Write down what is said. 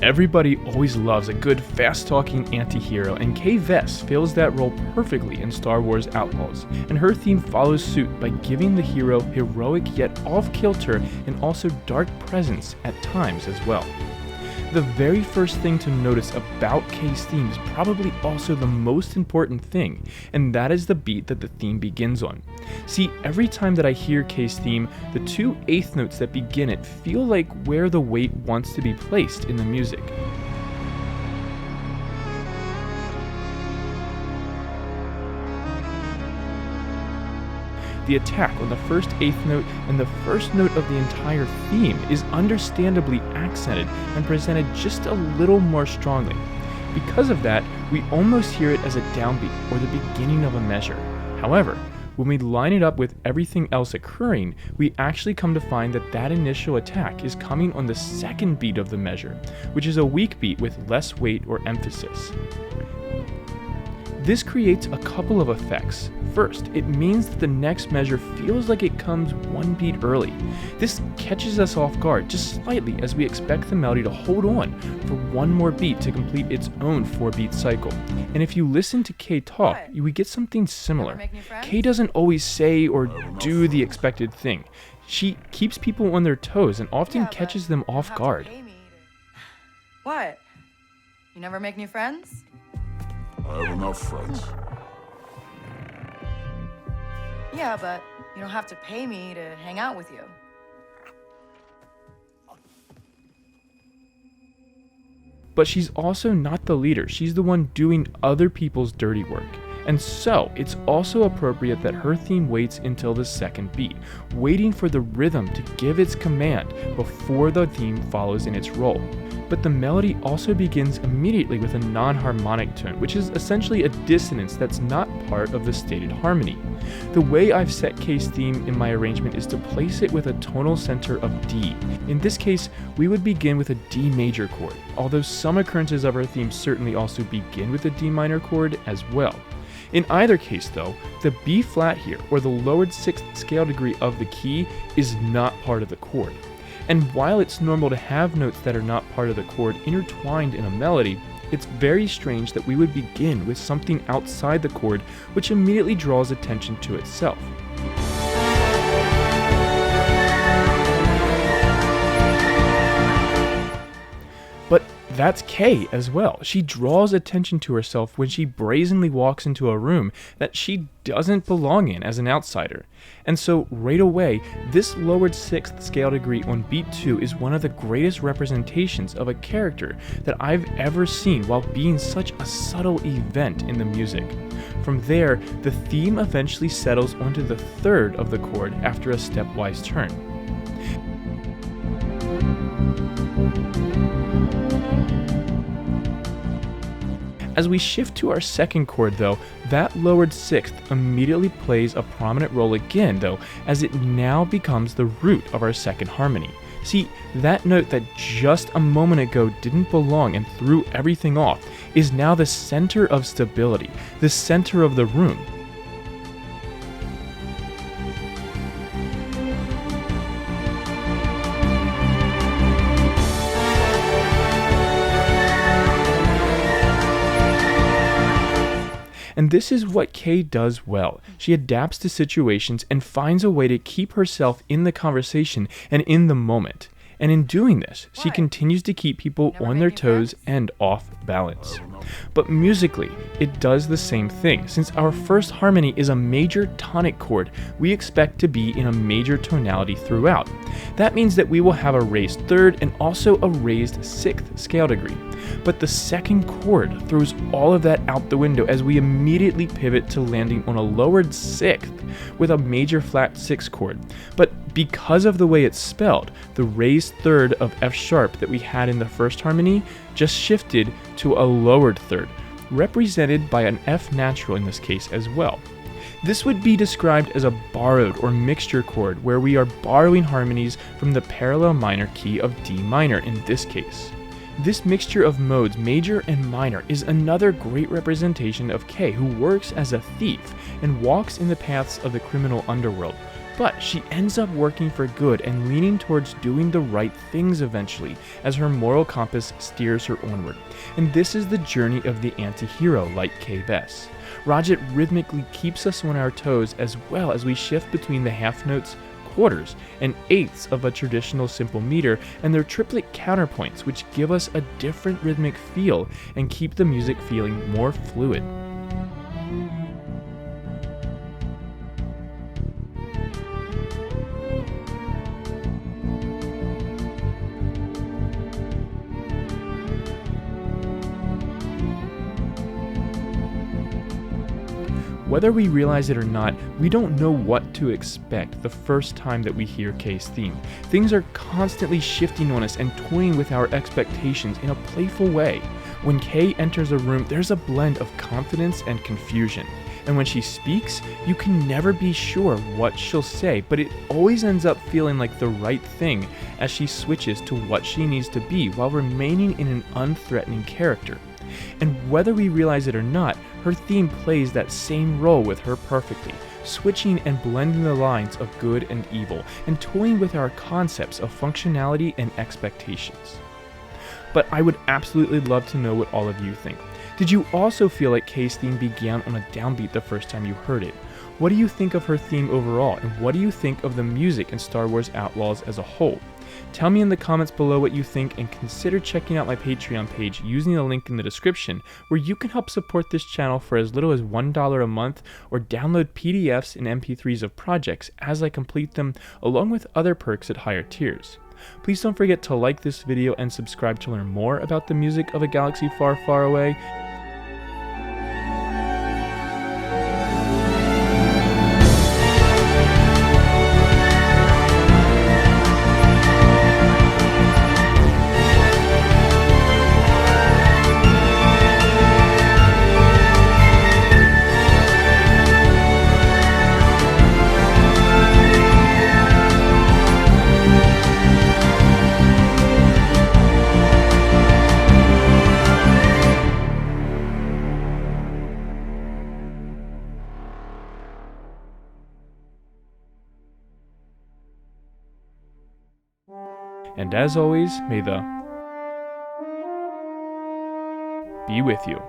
Everybody always loves a good, fast-talking anti-hero, and Kay Vess fills that role perfectly in Star Wars Outlaws, and her theme follows suit by giving the hero heroic yet off-kilter and also dark presence at times as well. The very first thing to notice about Kay's theme is probably also the most important thing, and that is the beat that the theme begins on. See, every time that I hear Kay's theme, the 2 eighth notes that begin it feel like where the weight wants to be placed in the music. The attack on the first eighth note and the first note of the entire theme is understandably accented and presented just a little more strongly. Because of that, we almost hear it as a downbeat or the beginning of a measure. However, when we line it up with everything else occurring, we actually come to find that that initial attack is coming on the second beat of the measure, which is a weak beat with less weight or emphasis. This creates a couple of effects. First, it means that the next measure feels like it comes one beat early. This catches us off guard just slightly as we expect the melody to hold on for one more beat to complete its own 4-beat cycle. And if you listen to Kay talk, we get something similar. Kay doesn't always say or do the expected thing. She keeps people on their toes and often catches them off guard. What? You never make new friends? I have enough friends. Yeah, but you don't have to pay me to hang out with you. But she's also not the leader. She's the one doing other people's dirty work. And so, it's also appropriate that her theme waits until the second beat, waiting for the rhythm to give its command before the theme follows in its role. But the melody also begins immediately with a non-harmonic tone, which is essentially a dissonance that's not part of the stated harmony. The way I've set Kay's theme in my arrangement is to place it with a tonal center of D. In this case, we would begin with a D major chord, although some occurrences of her theme certainly also begin with a D minor chord as well. In either case though, the B flat here, or the lowered 6th scale degree of the key, is not part of the chord. And while it's normal to have notes that are not part of the chord intertwined in a melody, it's very strange that we would begin with something outside the chord, which immediately draws attention to itself. But that's Kay as well. She draws attention to herself when she brazenly walks into a room that she doesn't belong in as an outsider. And so right away, this lowered 6th scale degree on beat 2 is one of the greatest representations of a character that I've ever seen while being such a subtle event in the music. From there, the theme eventually settles onto the 3rd of the chord after a stepwise turn. As we shift to our second chord though, that lowered 6th immediately plays a prominent role again though, as it now becomes the root of our second harmony. See, that note that just a moment ago didn't belong and threw everything off is now the center of stability, the center of the room. And this is what Kay does well. She adapts to situations and finds a way to keep herself in the conversation and in the moment. And in doing this, she continues to keep people on their toes and off balance. But musically, it does the same thing. Since our first harmony is a major tonic chord, we expect to be in a major tonality throughout. That means that we will have a raised 3rd and also a raised 6th scale degree. But the second chord throws all of that out the window as we immediately pivot to landing on a lowered 6th with a major flat 6 chord. But because of the way it's spelled, the raised 3rd of F sharp that we had in the first harmony just shifted to a lowered 3rd, represented by an F natural in this case as well. This would be described as a borrowed or mixture chord, where we are borrowing harmonies from the parallel minor key of D minor in this case. This mixture of modes, major and minor, is another great representation of Kay, who works as a thief and walks in the paths of the criminal underworld, But she ends up working for good and leaning towards doing the right things eventually, as her moral compass steers her onward. And this is the journey of the antihero like Kay Vess. Roget rhythmically keeps us on our toes as well as we shift between the half notes, quarters, and eighths of a traditional simple meter and their triplet counterpoints, which give us a different rhythmic feel and keep the music feeling more fluid. Whether we realize it or not, we don't know what to expect the first time that we hear Kay's theme. Things are constantly shifting on us and toying with our expectations in a playful way. When Kay enters a room, there's a blend of confidence and confusion. And when she speaks, you can never be sure what she'll say, but it always ends up feeling like the right thing as she switches to what she needs to be while remaining in an unthreatening character. And whether we realize it or not, her theme plays that same role with her perfectly, switching and blending the lines of good and evil, and toying with our concepts of functionality and expectations. But I would absolutely love to know what all of you think. Did you also feel like Kay's theme began on a downbeat the first time you heard it? What do you think of her theme overall, and what do you think of the music in Star Wars Outlaws as a whole? Tell me in the comments below what you think, and consider checking out my Patreon page using the link in the description, where you can help support this channel for as little as $1 a month, or download PDFs and MP3s of projects as I complete them, along with other perks at higher tiers. Please don't forget to like this video and subscribe to learn more about the music of a galaxy far, far away. And as always, may the be with you.